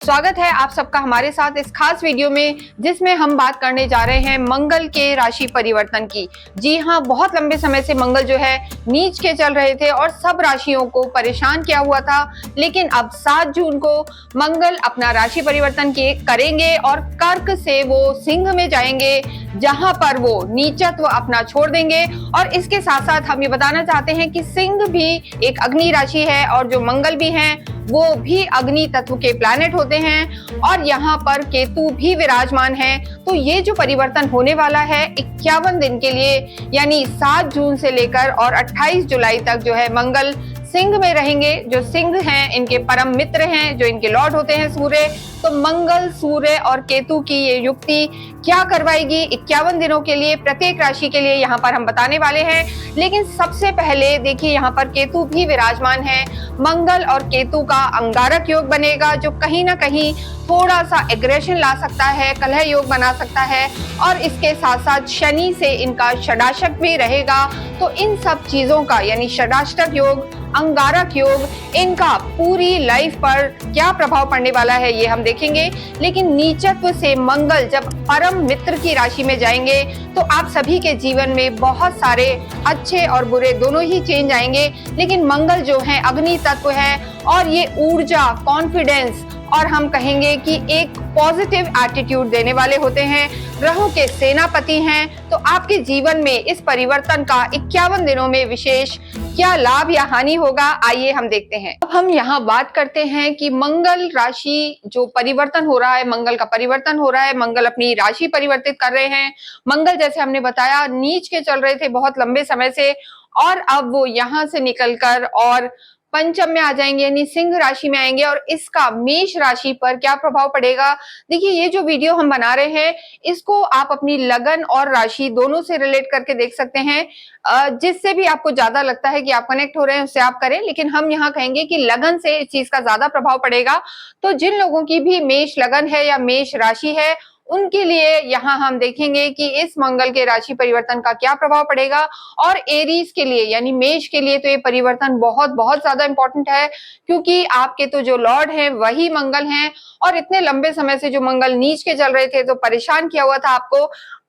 स्वागत है आप सबका हमारे साथ इस खास वीडियो में, जिसमें हम बात करने जा रहे हैं मंगल के राशि परिवर्तन की। जी हाँ, बहुत लंबे समय से मंगल जो है नीच के चल रहे थे और सब राशियों को परेशान किया हुआ था, लेकिन अब 7 जून को मंगल अपना राशि परिवर्तन करेंगे और कर्क से वो सिंह में जाएंगे, जहां पर वो नीचत्व अपना छोड़ देंगे। और इसके साथ साथ हम ये बताना चाहते हैं कि सिंह भी एक अग्नि राशि है और जो मंगल भी हैं वो भी अग्नि तत्व के प्लैनेट होते हैं और यहाँ पर केतु भी विराजमान है। तो ये जो परिवर्तन होने वाला है 51 दिन के लिए, यानी 7 जून से लेकर और 28 जुलाई तक जो है मंगल सिंह में रहेंगे। जो सिंह हैं इनके परम मित्र हैं, जो इनके लॉर्ड होते हैं सूर्य। तो मंगल, सूर्य और केतु की ये युक्ति क्या करवाएगी 51 दिनों के लिए प्रत्येक राशि के लिए, यहाँ पर हम बताने वाले हैं। लेकिन सबसे पहले देखिए, यहाँ पर केतु भी विराजमान है। मंगल और केतु का अंगारक योग बनेगा, जो कहीं ना कहीं थोड़ा सा एग्रेशन ला सकता है, कलह योग बना सकता है। और इसके साथ साथ शनि से इनका षडाष्टक भी रहेगा। तो इन सब चीजों का, यानी षडाष्टक योग, अंगारक योग, इनका पूरी लाइफ पर क्या प्रभाव पड़ने वाला है ये हम देखेंगे। लेकिन नीचत्व से मंगल जब परम मित्र की राशि में जाएंगे तो आप सभी के जीवन में बहुत सारे अच्छे और बुरे दोनों ही चेंज आएंगे। लेकिन मंगल जो है अग्नि तत्व है और ये ऊर्जा, कॉन्फिडेंस और हम कहेंगे कि एक पॉजिटिव एटीट्यूड देने वाले होते हैं, ग्रहों के सेनापति हैं। तो आपके जीवन में इस परिवर्तन का 51 दिनों में विशेष क्या लाभ या हानि होगा, आइए हम देखते हैं। अब हम यहाँ बात करते हैं कि मंगल राशि जो परिवर्तन हो रहा है, मंगल का परिवर्तन हो रहा है, मंगल अपनी राशि परिवर्तित कर रहे हैं। मंगल जैसे हमने बताया नीच के चल रहे थे बहुत लंबे समय से, और अब वो यहाँ से निकलकर और पंचम में आ जाएंगे, यानी सिंह राशि में आएंगे। और इसका मेष राशि पर क्या प्रभाव पड़ेगा, देखिए ये जो वीडियो हम बना रहे हैं इसको आप अपनी लगन और राशि दोनों से रिलेट करके देख सकते हैं। जिससे भी आपको ज्यादा लगता है कि आप कनेक्ट हो रहे हैं उससे आप करें, लेकिन हम यहाँ कहेंगे कि लगन से इस चीज का ज्यादा प्रभाव पड़ेगा। तो जिन लोगों की भी मेष लगन है या मेष राशि है, उनके लिए यहाँ हम देखेंगे कि इस मंगल के राशि परिवर्तन का क्या प्रभाव पड़ेगा। और एरीज के लिए, यानी मेष के लिए तो ये परिवर्तन बहुत बहुत ज्यादा इंपॉर्टेंट है, क्योंकि आपके तो जो लॉर्ड हैं वही मंगल हैं। और इतने लंबे समय से जो मंगल नीच के चल रहे थे तो परेशान किया हुआ था आपको।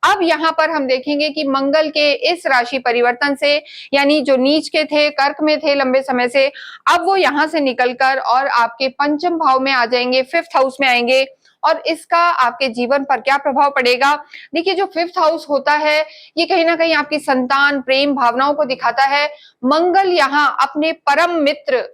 अब यहाँ पर हम देखेंगे कि मंगल के इस राशि परिवर्तन से, यानी जो नीच के थे, कर्क में थे लंबे समय से, अब वो यहाँ से निकलकर और आपके पंचम भाव में आ जाएंगे, 5th हाउस में आएंगे। और इसका आपके जीवन पर क्या प्रभाव पड़ेगा, देखिए जो 5th हाउस होता है ये कहीं ना कहीं आपकी संतान, प्रेम भावनाओं को दिखाता है। मंगल यहाँ अपने परम मित्र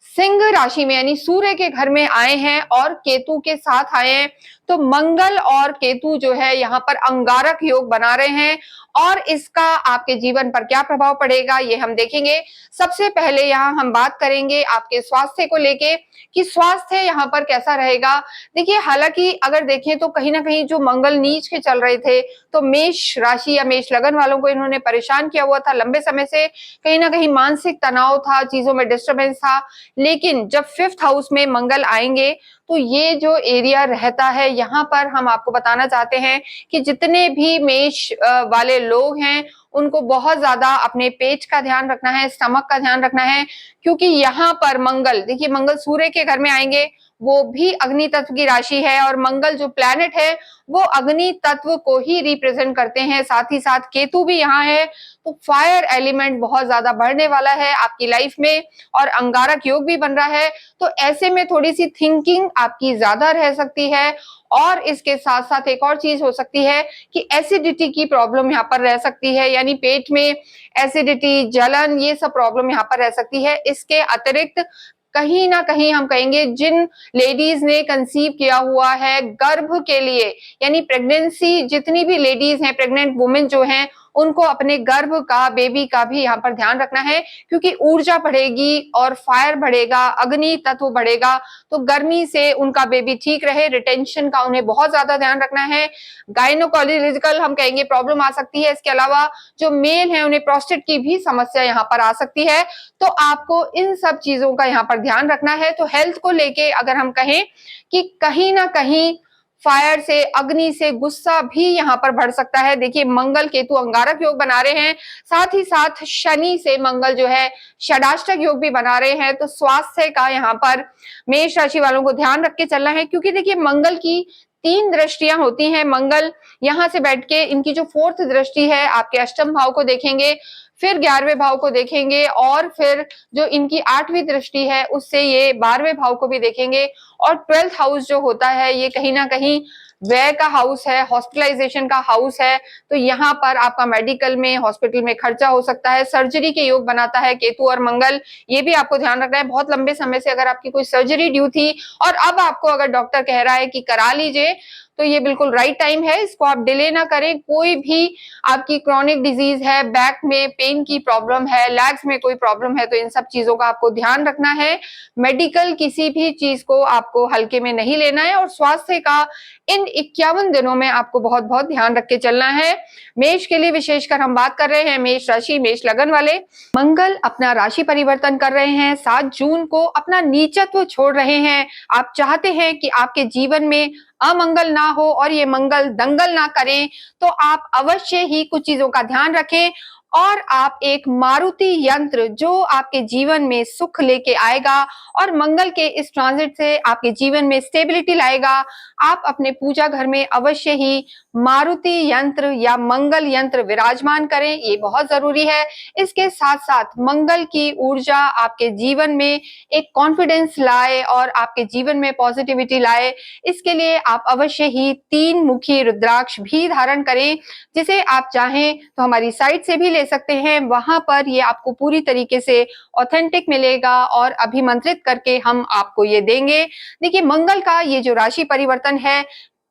सिंह राशि में, यानी सूर्य के घर में आए हैं और केतु के साथ आए हैं। तो मंगल और केतु जो है यहाँ पर अंगारक योग बना रहे हैं। और इसका आपके जीवन पर क्या प्रभाव पड़ेगा ये हम देखेंगे। सबसे पहले यहाँ हम बात करेंगे आपके स्वास्थ्य को लेके कि स्वास्थ्य यहाँ पर कैसा रहेगा। देखिए, हालांकि अगर देखें तो कहीं ना कहीं जो मंगल नीच के चल रहे थे तो मेष राशि या मेष लगन वालों को इन्होंने परेशान किया हुआ था लंबे समय से। कहीं ना कहीं मानसिक तनाव था, चीजों में डिस्टर्बेंस था। लेकिन जब 5th हाउस में मंगल आएंगे तो ये जो एरिया रहता है, यहाँ पर हम आपको बताना चाहते हैं कि जितने भी मेष वाले लोग हैं उनको बहुत ज्यादा अपने पेट का ध्यान रखना है, स्टमक का ध्यान रखना है। क्योंकि यहाँ पर मंगल, देखिए मंगल सूर्य के घर में आएंगे, वो भी अग्नि तत्व की राशि है और मंगल जो प्लैनेट है वो अग्नि तत्व को ही रिप्रेजेंट करते हैं। साथ ही साथ केतु भी यहाँ है, तो फायर एलिमेंट बहुत ज्यादा बढ़ने वाला है आपकी लाइफ में और अंगारक योग भी बन रहा है। तो ऐसे में थोड़ी सी थिंकिंग आपकी ज्यादा रह सकती है। और इसके साथ साथ एक और चीज हो सकती है कि एसिडिटी की प्रॉब्लम यहाँ पर रह सकती है, यानी पेट में एसिडिटी, जलन, ये सब प्रॉब्लम यहाँ पर रह सकती है। इसके अतिरिक्त कहीं ना कहीं हम कहेंगे जिन लेडीज ने कंसीव किया हुआ है गर्भ के लिए, यानी प्रेगनेंसी, जितनी भी लेडीज हैं, प्रेग्नेंट वुमेन जो हैं, उनको अपने गर्भ का, बेबी का भी यहाँ पर ध्यान रखना है। क्योंकि ऊर्जा बढ़ेगी और फायर बढ़ेगा, अग्नि तत्व बढ़ेगा। तो गर्मी से उनका बेबी ठीक रहे, रिटेंशन का उन्हें बहुत ज्यादा ध्यान रखना है। गायनोकोलॉजिकल हम कहेंगे प्रॉब्लम आ सकती है। इसके अलावा जो मेल है उन्हें प्रोस्टेट की भी समस्या यहाँ पर आ सकती है। तो आपको इन सब चीजों का यहाँ पर ध्यान रखना है। तो हेल्थ को लेके अगर हम कहें कि कहीं ना कहीं फायर से, अग्नि से गुस्सा भी यहाँ पर बढ़ सकता है। देखिए मंगल केतु अंगारक योग बना रहे हैं, साथ ही साथ शनि से मंगल जो है षडाष्टक योग भी बना रहे हैं। तो स्वास्थ्य का यहाँ पर मेष राशि वालों को ध्यान रख के चलना है, क्योंकि देखिए मंगल की 3 दृष्टियां होती हैं। मंगल यहाँ से बैठ के इनकी जो 4th दृष्टि है आपके अष्टम भाव को देखेंगे, फिर 11वें भाव को देखेंगे, और फिर जो इनकी 8वीं दृष्टि है उससे ये 12वें भाव को भी देखेंगे। और 12th हाउस जो होता है ये कहीं ना कहीं व्यय का हाउस है, हॉस्पिटलाइजेशन का हाउस है। तो यहाँ पर आपका मेडिकल में, हॉस्पिटल में खर्चा हो सकता है। सर्जरी के योग बनाता है केतु और मंगल, ये भी आपको ध्यान रखना है। बहुत लंबे समय से अगर आपकी कोई सर्जरी ड्यू थी और अब आपको अगर डॉक्टर कह रहा है कि करा लीजिए, तो ये बिल्कुल राइट टाइम है, इसको आप डिले ना करें। कोई भी आपकी क्रॉनिक डिजीज है, बैक में पेन की प्रॉब्लम है, लेग्स में कोई प्रॉब्लम है, तो इन सब चीजों का आपको ध्यान रखना है। मेडिकल किसी भी चीज को आपको हल्के में नहीं लेना है, और स्वास्थ्य का इन 51 दिनों में आपको बहुत बहुत ध्यान रख के चलना है। मेष के लिए विशेषकर हम बात कर रहे हैं, मेष राशि, मेष लगन वाले। मंगल अपना राशि परिवर्तन कर रहे हैं, 7 जून को अपना नीचत्व छोड़ रहे हैं। आप चाहते हैं कि आपके जीवन में अमंगल ना हो और ये मंगल दंगल ना करें, तो आप अवश्य ही कुछ चीजों का ध्यान रखें, और आप एक मारुति यंत्र जो आपके जीवन में सुख लेके आएगा और मंगल के इस ट्रांजिट से आपके जीवन में स्टेबिलिटी लाएगा, आप अपने पूजा घर में अवश्य ही मारुति यंत्र या मंगल यंत्र विराजमान करें, ये बहुत जरूरी है। इसके साथ साथ मंगल की ऊर्जा आपके जीवन में एक कॉन्फिडेंस लाए और आपके जीवन में पॉजिटिविटी लाए, इसके लिए आप अवश्य ही 3 मुखी रुद्राक्ष भी धारण करें, जिसे आप चाहें तो हमारी साइट से भी ले सकते हैं। वहां पर ये आपको पूरी तरीके से ऑथेंटिक मिलेगा और अभिमंत्रित करके हम आपको ये देंगे। देखिए मंगल का ये जो राशि परिवर्तन है,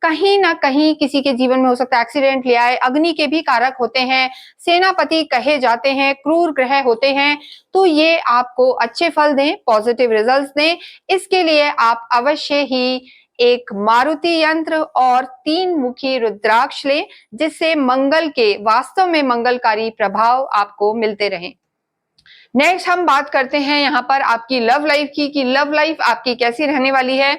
कहीं ना कहीं किसी के जीवन में हो सकता है एक्सीडेंट ले आए, अग्नि के भी कारक होते हैं, सेनापति कहे जाते हैं, क्रूर ग्रह होते हैं, तो ये आपको अच्छे फल दें, पॉजिटिव रिजल्ट्स दें। इसके लिए आप अवश्य ही एक मारुति यंत्र और 3 मुखी रुद्राक्ष लें, जिससे मंगल के वास्तव में मंगलकारी प्रभाव आपको मिलते रहें। नेक्स्ट हम बात करते हैं यहाँ पर आपकी लव लाइफ की, कि लव लाइफ आपकी कैसी रहने वाली है।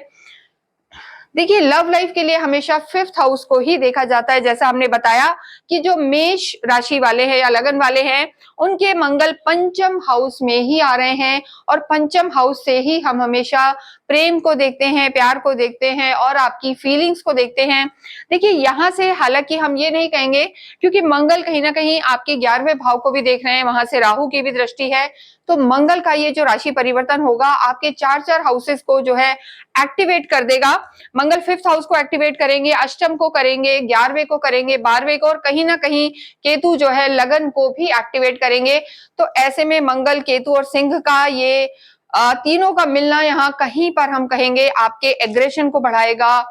देखिए लव लाइफ के लिए हमेशा 5th हाउस को ही देखा जाता है। जैसा हमने बताया कि जो मेष राशि वाले हैं या लगन वाले हैं, उनके मंगल 5म हाउस में ही आ रहे हैं, और 5म हाउस से ही हम हमेशा प्रेम को देखते हैं, प्यार को देखते हैं और आपकी फीलिंग्स को देखते हैं। देखिए यहाँ से हालांकि हम ये नहीं कहेंगे, क्योंकि मंगल कहीं ना कहीं आपके 11वें भाव को भी देख रहे हैं, वहां से राहु की भी दृष्टि है, तो मंगल का ये जो राशि परिवर्तन होगा आपके 4 हाउसेस को जो है एक्टिवेट कर देगा। मंगल 5th हाउस को एक्टिवेट करेंगे, अष्टम को करेंगे, 11वें को करेंगे, 12वें को, और कहीं ना कहीं केतु जो है लगन को भी एक्टिवेट करेंगे। तो ऐसे में मंगल, केतु और सिंह का ये तीनों का मिलना यहाँ कहीं पर हम कहेंगे आपके एग्रेशन को बढ़ाएगा।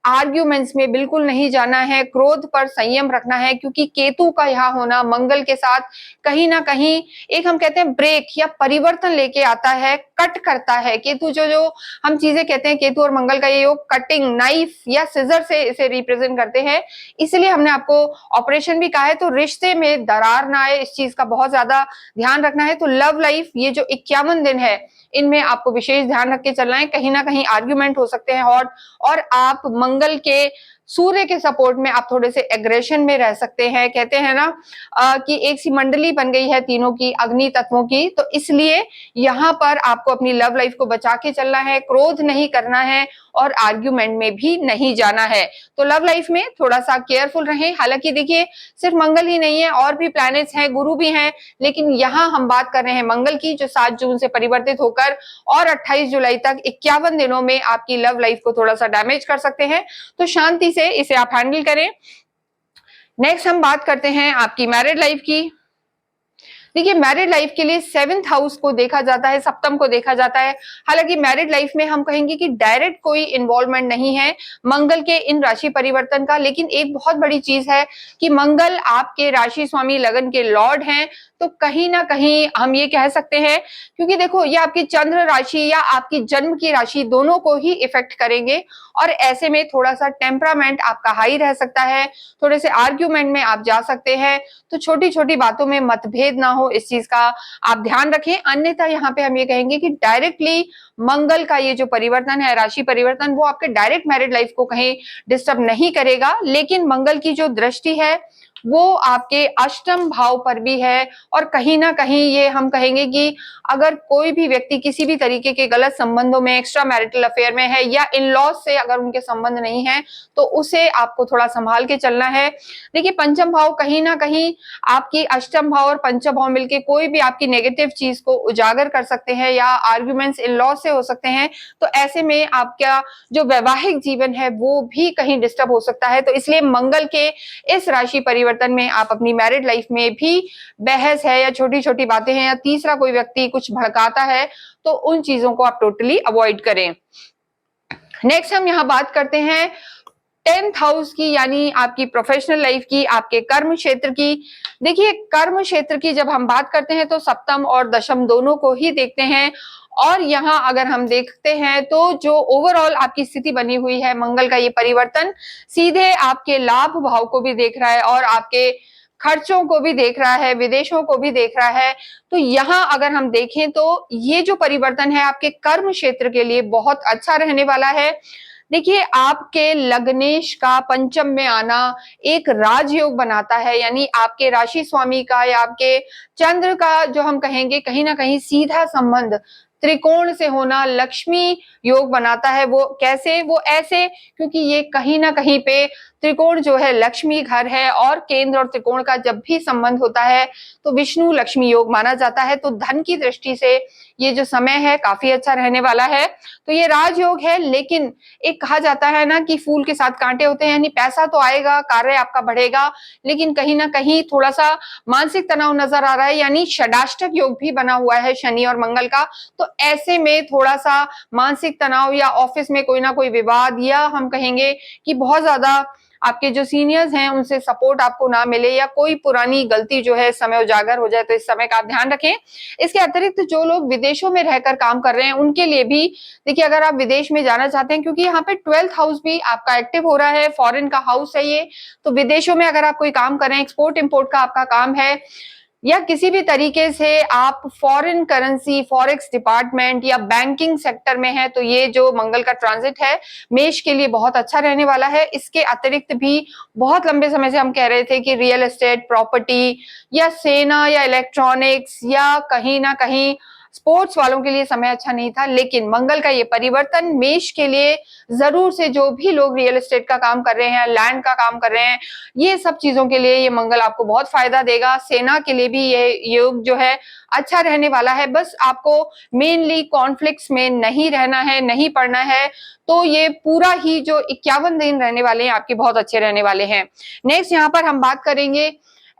आर्ग्यूमेंट्स में बिल्कुल नहीं जाना है, क्रोध पर संयम रखना है, क्योंकि केतु का यहाँ होना मंगल के साथ कहीं ना कहीं एक हम कहते हैं ब्रेक या परिवर्तन लेके आता है, कट करता है। केतु जो जो हम चीजें कहते हैं, केतु और मंगल का ये योग कटिंग, नाइफ या सिजर से इसे रिप्रेजेंट करते हैं, इसलिए हमने आपको ऑपरेशन भी कहा है। तो रिश्ते में दरार ना आए, इस चीज का बहुत ज्यादा ध्यान रखना है। तो लव लाइफ ये जो 51 दिन है, इनमें आपको विशेष ध्यान रख के चलना है। कहीं ना कहीं आर्ग्यूमेंट हो सकते हैं हॉट, और आप मंगल के, सूर्य के सपोर्ट में आप थोड़े से एग्रेशन में रह सकते हैं। कहते हैं ना कि एक सी मंडली बन गई है तीनों की, अग्नि तत्वों की, तो इसलिए यहाँ पर आपको अपनी लव लाइफ को बचा के चलना है, क्रोध नहीं करना है और आर्ग्यूमेंट में भी नहीं जाना है। तो लव लाइफ में थोड़ा सा केयरफुल रहें। हालांकि देखिए सिर्फ मंगल ही नहीं है, और भी प्लैनेट्स हैं, गुरु भी हैं, लेकिन यहाँ हम बात कर रहे हैं मंगल की, जो 7 जून से परिवर्तित होकर और 28 जुलाई तक 51 दिनों में आपकी लव लाइफ को थोड़ा सा डैमेज कर सकते हैं। तो शांति से इसे आप हैंडल करें। नेक्स्ट हम बात करते हैं आपकी मैरिड लाइफ की। देखिए मैरिड लाइफ के लिए 7th हाउस को देखा जाता है, सप्तम को देखा जाता है। हालांकि मैरिड लाइफ में हम कहेंगे कि डायरेक्ट कोई इन्वॉल्वमेंट नहीं है मंगल के इन राशि परिवर्तन का, लेकिन एक बहुत बड़ी चीज है कि मंगल आपके राशि स्वामी लगन के लॉर्ड हैं। तो कहीं ना कहीं हम ये कह सकते हैं, क्योंकि देखो ये आपकी चंद्र राशि या आपकी जन्म की राशि दोनों को ही इफेक्ट करेंगे, और ऐसे में थोड़ा सा टेम्परामेंट आपका हाई रह सकता है, थोड़े से आर्ग्यूमेंट में आप जा सकते हैं। तो छोटी छोटी बातों में मतभेद ना हो, इस चीज का आप ध्यान रखें। अन्यथा यहाँ पे हम ये कहेंगे कि डायरेक्टली मंगल का ये जो परिवर्तन है, राशि परिवर्तन, वो आपके डायरेक्ट मैरिड लाइफ को कहीं डिस्टर्ब नहीं करेगा, लेकिन मंगल की जो दृष्टि है वो आपके अष्टम भाव पर भी है। और कहीं ना कहीं ये हम कहेंगे कि अगर कोई भी व्यक्ति किसी भी तरीके के गलत संबंधों में, एक्स्ट्रा मैरिटल अफेयर में है, या इन लॉज से अगर उनके संबंध नहीं है, तो उसे आपको थोड़ा संभाल के चलना है। देखिए, पंचम भाव कहीं ना कहीं आपकी अष्टम भाव और पंचम भाव मिलके कोई भी आपकी नेगेटिव चीज को उजागर कर सकते हैं, या आर्ग्यूमेंट्स इन लॉज से हो सकते हैं। तो ऐसे में आपका जो वैवाहिक जीवन है वो भी कहीं डिस्टर्ब हो सकता है। तो इसलिए मंगल के इस राशि परिवर्तन में आप अपनी मैरिड लाइफ में भी बहस है, या छोटी छोटी बातें हैं, या तीसरा कोई व्यक्ति कुछ भड़काता है, तो उन चीजों को आप टोटली अवॉइड करें। नेक्स्ट हम यहाँ बात करते हैं 10th हाउस की, यानी आपकी प्रोफेशनल लाइफ की, आपके कर्म क्षेत्र की। देखिए, कर्म क्षेत्र की जब हम बात करते हैं तो सप्तम और दशम दोनों को ही देखते हैं। और यहाँ अगर हम देखते हैं तो जो ओवरऑल आपकी स्थिति बनी हुई है, मंगल का ये परिवर्तन सीधे आपके लाभ भाव को भी देख रहा है और आपके खर्चों को भी देख रहा है, विदेशों को भी देख रहा है। तो यहाँ अगर हम देखें तो ये जो परिवर्तन है आपके कर्म क्षेत्र के लिए बहुत अच्छा रहने वाला है। देखिए, आपके लग्नेश का पंचम में आना एक राजयोग बनाता है, यानी आपके राशि स्वामी का या आपके चंद्र का जो हम कहेंगे कहीं ना कहीं सीधा संबंध त्रिकोण से होना लक्ष्मी योग बनाता है। वो कैसे? वो ऐसे, क्योंकि ये कहीं ना कहीं पे त्रिकोण जो है लक्ष्मी घर है, और केंद्र और त्रिकोण का जब भी संबंध होता है तो विष्णु लक्ष्मी योग माना जाता है। तो धन की दृष्टि से ये जो समय है काफी अच्छा रहने वाला है। तो ये राजयोग है, लेकिन एक कहा जाता है ना कि फूल के साथ कांटे होते हैं, यानी पैसा तो आएगा, कार्य आपका बढ़ेगा, लेकिन कहीं ना कहीं थोड़ा सा मानसिक तनाव नजर आ रहा है, यानी षडाष्टक योग भी बना हुआ है शनि और मंगल का। तो ऐसे में थोड़ा सा मानसिक तनाव, या ऑफिस में कोई ना कोई विवाद, या हम कहेंगे कि बहुत ज्यादा आपके जो सीनियर्स हैं उनसे सपोर्ट आपको ना मिले, या कोई पुरानी गलती जो है समय उजागर हो जाए, तो इस समय का आप ध्यान रखें। इसके अतिरिक्त जो लोग विदेशों में रहकर काम कर रहे हैं उनके लिए भी देखिए, अगर आप विदेश में जाना चाहते हैं, क्योंकि यहाँ पे 12th हाउस भी आपका एक्टिव हो रहा है, फॉरेन का हाउस है ये, तो विदेशों में अगर आप कोई काम कर रहे हैं, एक्सपोर्ट इंपोर्ट का आपका काम है, या किसी भी तरीके से आप फॉरेन करेंसी, फॉरेक्स डिपार्टमेंट या बैंकिंग सेक्टर में है, तो ये जो मंगल का ट्रांजिट है मेष के लिए बहुत अच्छा रहने वाला है। इसके अतिरिक्त भी बहुत लंबे समय से हम कह रहे थे कि रियल एस्टेट, प्रॉपर्टी, या सेना, या इलेक्ट्रॉनिक्स, या कहीं ना कहीं स्पोर्ट्स वालों के लिए समय अच्छा नहीं था, लेकिन मंगल का ये परिवर्तन मेष के लिए जरूर से, जो भी लोग रियल एस्टेट का काम कर रहे हैं, लैंड का काम कर रहे हैं, ये सब चीजों के लिए ये मंगल आपको बहुत फायदा देगा। सेना के लिए भी ये योग जो है अच्छा रहने वाला है। बस आपको मेनली कॉन्फ्लिक्ट्स में नहीं रहना है, नहीं पड़ना है। तो ये पूरा ही जो 51 दिन रहने वाले हैं आपके बहुत अच्छे रहने वाले हैं। नेक्स्ट यहाँ पर हम बात करेंगे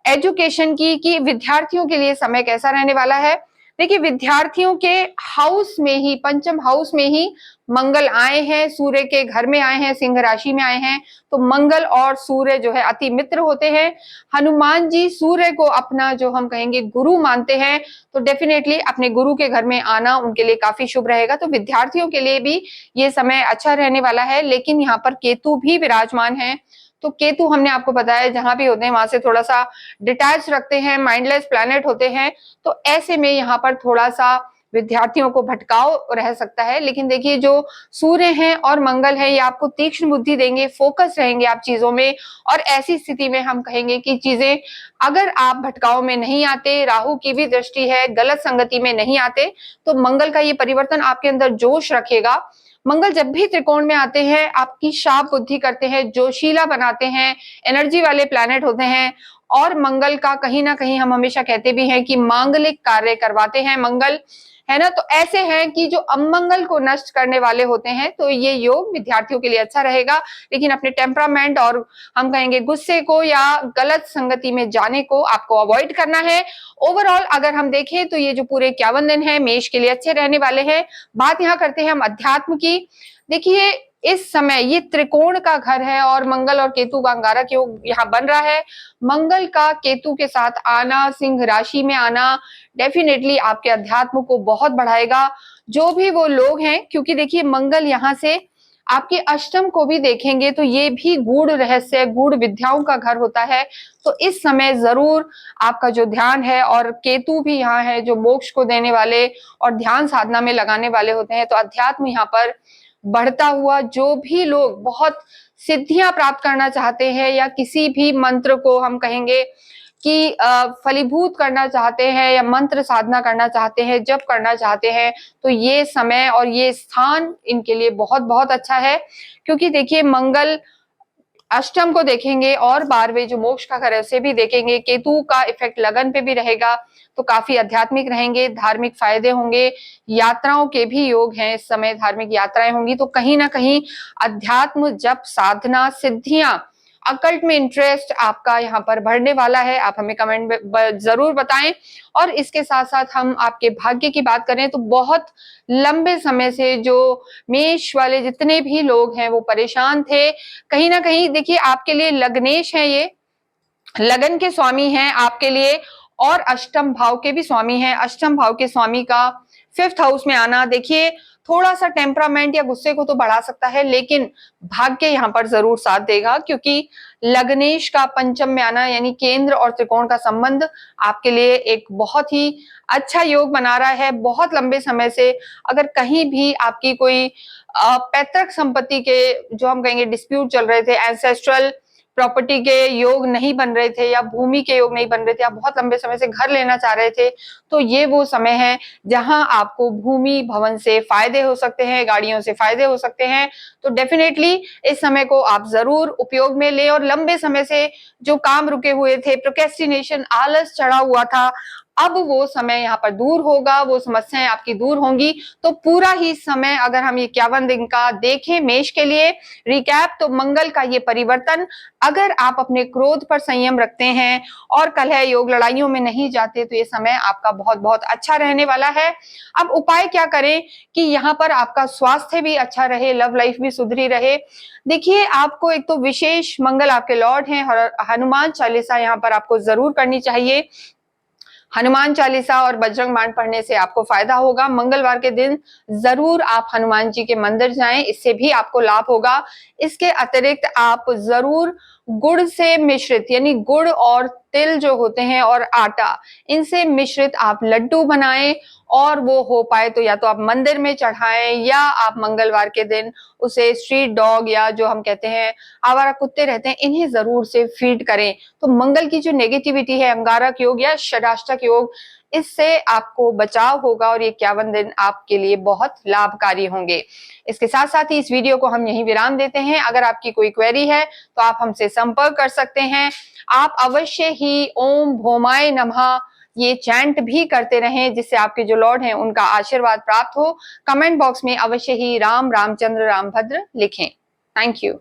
एजुकेशन की, कि विद्यार्थियों के लिए समय कैसा रहने वाला है। देखिए, विद्यार्थियों के हाउस में ही, पंचम हाउस में ही मंगल आए हैं, सूर्य के घर में आए हैं, सिंह राशि में आए हैं। तो मंगल और सूर्य जो है अति मित्र होते हैं। हनुमान जी सूर्य को अपना जो हम कहेंगे गुरु मानते हैं, तो डेफिनेटली अपने गुरु के घर में आना उनके लिए काफी शुभ रहेगा। तो विद्यार्थियों के लिए भी ये समय अच्छा रहने वाला है, लेकिन यहाँ पर केतु भी विराजमान है। तो केतु हमने आपको बताया जहां भी होते हैं वहां से थोड़ा सा डिटैच रखते हैं, माइंडलेस प्लैनेट होते हैं। तो ऐसे में यहाँ पर थोड़ा सा विद्यार्थियों को भटकाव रह सकता है। लेकिन देखिए, जो सूर्य हैं और मंगल है, ये आपको तीक्ष्ण बुद्धि देंगे, फोकस रहेंगे आप चीजों में, और ऐसी स्थिति में हम कहेंगे कि चीजें अगर आप भटकाव में नहीं आते, राहु की भी दृष्टि है, गलत संगति में नहीं आते, तो मंगल का ये परिवर्तन आपके अंदर जोश रखेगा। मंगल जब भी त्रिकोण में आते हैं आपकी शार्प बुद्धि करते हैं, जोशीला बनाते हैं, एनर्जी वाले प्लैनेट होते हैं। और मंगल का कहीं ना कहीं हम हमेशा कहते भी हैं कि मांगलिक कार्य करवाते हैं मंगल, है ना। तो ऐसे हैं कि जो अमंगल को नष्ट करने वाले होते हैं। तो ये योग विद्यार्थियों के लिए अच्छा रहेगा, लेकिन अपने टेम्परामेंट और हम कहेंगे गुस्से को या गलत संगति में जाने को आपको अवॉइड करना है। ओवरऑल अगर हम देखें तो ये जो पूरे 51 दिन है मेष के लिए अच्छे रहने वाले हैं। बात यहाँ करते हैं हम अध्यात्म की। देखिए, इस समय ये त्रिकोण का घर है और मंगल और केतु का अंगारक योग यहाँ बन रहा है। मंगल का केतु के साथ आना, सिंह राशि में आना, डेफिनेटली आपके अध्यात्म को बहुत बढ़ाएगा। जो भी वो लोग हैं, क्योंकि देखिए मंगल यहाँ से आपके अष्टम को भी देखेंगे तो ये भी गूढ़ रहस्य, गूढ़ विद्याओं का घर होता है। तो इस समय जरूर आपका जो ध्यान है, और केतु भी यहाँ है जो मोक्ष को देने वाले और ध्यान साधना में लगाने वाले होते हैं, तो अध्यात्म यहाँ पर बढ़ता हुआ, जो भी लोग बहुत सिद्धियां प्राप्त करना चाहते हैं या किसी भी मंत्र को हम कहेंगे कि फलीभूत करना चाहते हैं या मंत्र साधना करना चाहते हैं, जप करना चाहते हैं, तो ये समय और ये स्थान इनके लिए बहुत बहुत अच्छा है। क्योंकि देखिए मंगल अष्टम को देखेंगे और 12वें जो मोक्ष का घर है उसे भी देखेंगे। केतु का इफेक्ट लगन पे भी रहेगा, तो काफी आध्यात्मिक रहेंगे, धार्मिक फायदे होंगे, यात्राओं के भी योग हैं, इस समय धार्मिक यात्राएं होंगी। तो कहीं ना कहीं अध्यात्म, जप, साधना, सिद्धियां, अकल्ट में इंटरेस्ट आपका यहाँ पर बढ़ने वाला है। आप हमें कमेंट में जरूर बताएं। और इसके साथ साथ हम आपके भाग्य की बात करें तो बहुत लंबे समय से जो मेष वाले जितने भी लोग हैं वो परेशान थे। कहीं ना कहीं देखिए आपके लिए लग्नेश है, ये लगन के स्वामी हैं आपके लिए, और अष्टम भाव के भी स्वामी हैं। अष्टम भाव के स्वामी का 5th हाउस में आना देखिए थोड़ा सा टेम्परामेंट या गुस्से को तो बढ़ा सकता है, लेकिन भाग्य यहाँ पर जरूर साथ देगा। क्योंकि लग्नेश का पंचम में आना यानी केंद्र और त्रिकोण का संबंध आपके लिए एक बहुत ही अच्छा योग बना रहा है। बहुत लंबे समय से अगर कहीं भी आपकी कोई पैतृक संपत्ति के जो हम कहेंगे डिस्प्यूट चल रहे थे, एंसेस्ट्रल प्रॉपर्टी के योग नहीं बन रहे थे या भूमि के योग नहीं बन रहे थे, आप बहुत लंबे समय से घर लेना चाह रहे थे, तो ये वो समय है जहां आपको भूमि भवन से फायदे हो सकते हैं, गाड़ियों से फायदे हो सकते हैं। तो डेफिनेटली इस समय को आप जरूर उपयोग में ले। और लंबे समय से जो काम रुके हुए थे, प्रोक्रेस्टिनेशन, आलस चढ़ा हुआ था, अब वो समय यहाँ पर दूर होगा, वो समस्याएं आपकी दूर होंगी। तो पूरा ही समय अगर हम 51 दिन का देखें मेष के लिए रिकैप, तो मंगल का ये परिवर्तन, अगर आप अपने क्रोध पर संयम रखते हैं और कलह योग लड़ाइयों में नहीं जाते, तो ये समय आपका बहुत बहुत अच्छा रहने वाला है। अब उपाय क्या करें कि यहाँ पर आपका स्वास्थ्य भी अच्छा रहे, लव लाइफ भी सुधरी रहे। देखिए आपको एक तो विशेष मंगल आपके लॉर्ड हैं, और हनुमान चालीसा यहाँ पर आपको जरूर करनी चाहिए। हनुमान चालीसा और बजरंग बाण पढ़ने से आपको फायदा होगा। मंगलवार के दिन जरूर आप हनुमान जी के मंदिर जाएं, इससे भी आपको लाभ होगा। इसके अतिरिक्त आप जरूर गुड़ से मिश्रित यानी गुड़ और तिल जो होते हैं और आटा, इनसे मिश्रित आप लड्डू बनाएं, और वो हो पाए तो या तो आप मंदिर में चढ़ाएं या आप मंगलवार के दिन उसे स्ट्रीट डॉग या जो हम कहते हैं आवारा कुत्ते रहते हैं, इन्हें जरूर से फीड करें। तो मंगल की जो नेगेटिविटी है, अंगारक योग या षडाष्टक योग, इससे आपको बचाव होगा और ये 51 दिन आपके लिए बहुत लाभकारी होंगे। इसके साथ साथ ही इस वीडियो को हम यहीं विराम देते हैं। अगर आपकी कोई क्वेरी है तो आप हमसे संपर्क कर सकते हैं। आप अवश्य ही ओम भौमाय नमः ये चैंट भी करते रहें, जिससे आपके जो लॉर्ड हैं उनका आशीर्वाद प्राप्त हो। कमेंट बॉक्स में अवश्य ही राम, रामचंद्र, रामभद्र लिखें। Thank you.